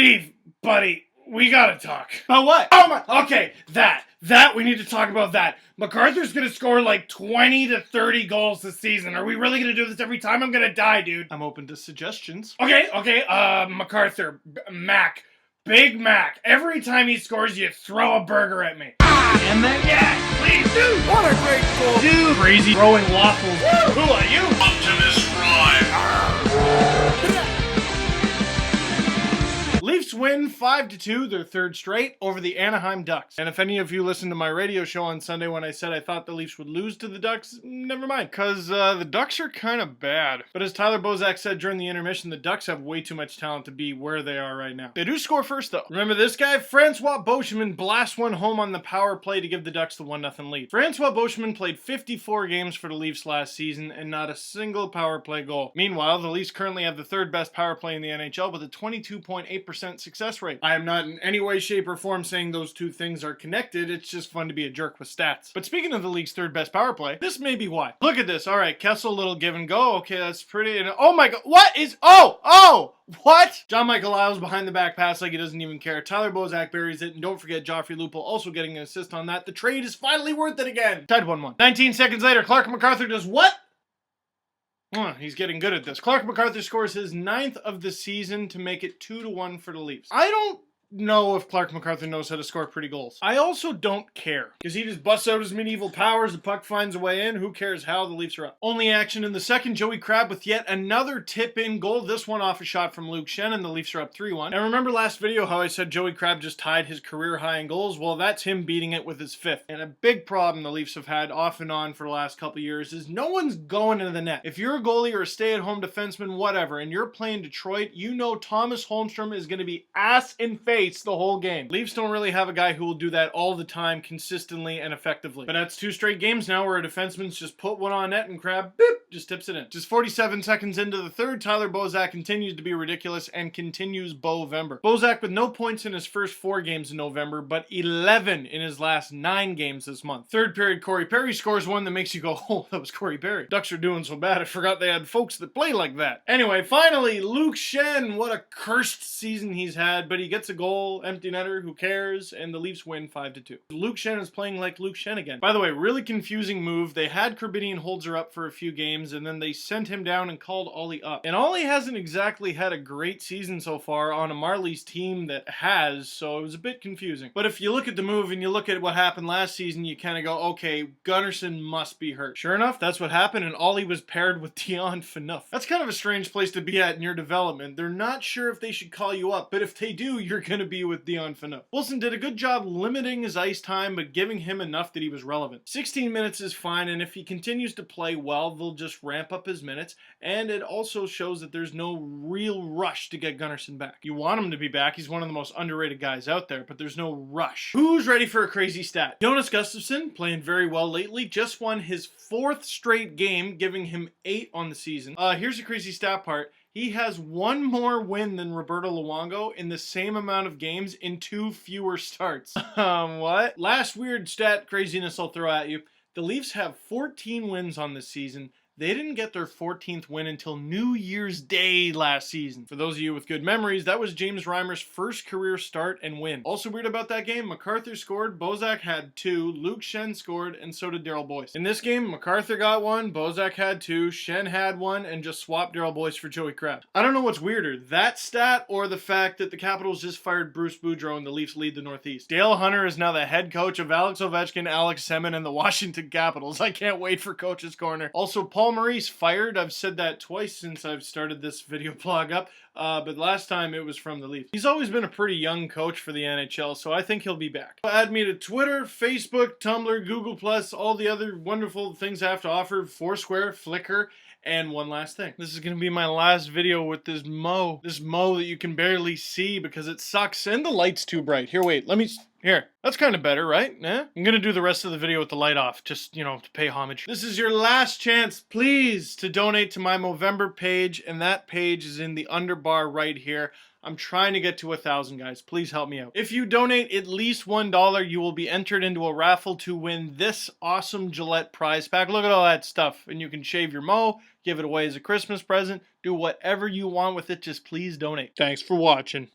Steve, buddy, we gotta talk. About what? Oh my, okay, that, we need to talk about that. MacArthur's gonna score like 20 to 30 goals this season. Are we really gonna do this every time? I'm gonna die, dude. I'm open to suggestions. Okay, MacArthur, Mac, Big Mac. Every time he scores, you throw a burger at me. And then, Yeah, please, dude. what a great goal. Dude, crazy throwing waffles. Who are you? Optimus Prime. Leafs win 5-2, their third straight, over the Anaheim Ducks. And if any of you listened to my radio show on Sunday when I said I thought the Leafs would lose to the Ducks, never mind, because the Ducks are kind of bad. But as Tyler Bozak said during the intermission, the Ducks have way too much talent to be where they are right now. They do score first, though. Remember this guy? Francois Beauchemin blasts one home on the power play to give the Ducks the 1-0 lead. Francois Beauchemin played 54 games for the Leafs last season and not a single power play goal. Meanwhile, the Leafs currently have the third best power play in the NHL with a 22.8% success rate. I am not in any way, shape, or form saying those two things are connected. It's just fun to be a jerk with stats. But speaking of the league's third best power play, this may be why. Look at this. All right, Kessel, little give and go. Okay, that's pretty. And oh my god, what is? What? John Michael Lyles behind the back pass like he doesn't even care. Tyler Bozak buries it, and don't forget Joffrey Lupul also getting an assist on that. The trade is finally worth it again. Tied 1-1. 19 seconds later, Clark MacArthur does what? He's getting good at this. Clark MacArthur scores his 9th of the season to make it 2-1 for the Leafs. I don't know if Clark MacArthur knows how to score pretty goals. I also don't care, because he just busts out his medieval powers, the puck finds a way in, who cares how, the Leafs are up. Only action in the second, Joey Crabb with yet another tip-in goal, this one off a shot from Luke Schenn, and the Leafs are up 3-1. And remember last video how I said Joey Crabb just tied his career high in goals? Well, that's him beating it with his 5th. And a big problem the Leafs have had off and on for the last couple years is no one's going into the net. If you're a goalie or a stay-at-home defenseman, whatever, and you're playing Detroit, you know Thomas Holmstrom is going to be ass in face the whole game. Leafs don't really have a guy who will do that all the time, consistently and effectively. But that's 2 straight games now where a defenseman's just put one on net and Crabb, boop, just tips it in. Just 47 seconds into the third, Tyler Bozak continues to be ridiculous and continues Bovember. Bozak with no points in his first 4 games in November, but 11 in his last 9 games this month. Third period, Corey Perry scores one that makes you go, oh, that was Corey Perry. Ducks are doing so bad, I forgot they had folks that play like that. Anyway, finally, Luke Schenn, what a cursed season he's had, but he gets a goal, empty netter, who cares, and the Leafs win 5-2. Luke Schenn is playing like Luke Schenn again. By the way, really confusing move. They had Korbinian Holzer up for a few games, and then they sent him down and called Ollie up. And Ollie hasn't exactly had a great season so far on a Marlies team that has, so it was a bit confusing. But if you look at the move and you look at what happened last season, you kind of go, okay, Gunnarsson must be hurt. Sure enough, that's what happened, and Ollie was paired with Dion Phaneuf. That's kind of a strange place to be at in your development. They're not sure if they should call you up, but if they do, you're going to be with Dion Phaneuf. Wilson did a good job limiting his ice time, but giving him enough that he was relevant. 16 minutes is fine, and if he continues to play well, they'll just ramp up his minutes, and it also shows that there's no real rush to get Gunnarsson back. You want him to be back, he's one of the most underrated guys out there, but there's no rush. Who's ready for a crazy stat? Jonas Gustafsson, playing very well lately, just won his 4th straight game, giving him 8 on the season. Here's the crazy stat part. He has 1 more win than Roberto Luongo in the same amount of games in 2 fewer starts. What? Last weird stat craziness I'll throw at you. The Leafs have 14 wins on this season. They didn't get their 14th win until New Year's Day last season. For those of you with good memories, that was James Reimer's first career start and win. Also weird about that game, MacArthur scored, Bozak had 2, Luke Schenn scored, and so did Daryl Boyce. In this game, MacArthur got 1, Bozak had 2, Schenn had 1, and just swapped Daryl Boyce for Joey Crabb. I don't know what's weirder, that stat or the fact that the Capitals just fired Bruce Boudreau and the Leafs lead the Northeast. Dale Hunter is now the head coach of Alex Ovechkin, Alex Semin, and the Washington Capitals. I can't wait for Coach's Corner. Also, Paul Maurice fired. I've said that twice since I've started this video blog up, but last time it was from the Leafs. He's always been a pretty young coach for the NHL, so I think he'll be back. Add me to Twitter, Facebook, Tumblr, Google+, all the other wonderful things I have to offer, Foursquare, Flickr, and one last thing. This is going to be my last video with this Mo. This Mo that you can barely see because it sucks and the light's too bright. Here, wait, let me... Here, that's kind of better, right? Yeah? I'm gonna do the rest of the video with the light off, just, you know, to pay homage. This is your last chance, please, to donate to my Movember page, and that page is in the underbar right here. I'm trying to get to 1,000, guys. Please help me out. If you donate at least $1, you will be entered into a raffle to win this awesome Gillette prize pack. Look at all that stuff, and you can shave your Mo, give it away as a Christmas present, do whatever you want with it, just please donate. Thanks for watching.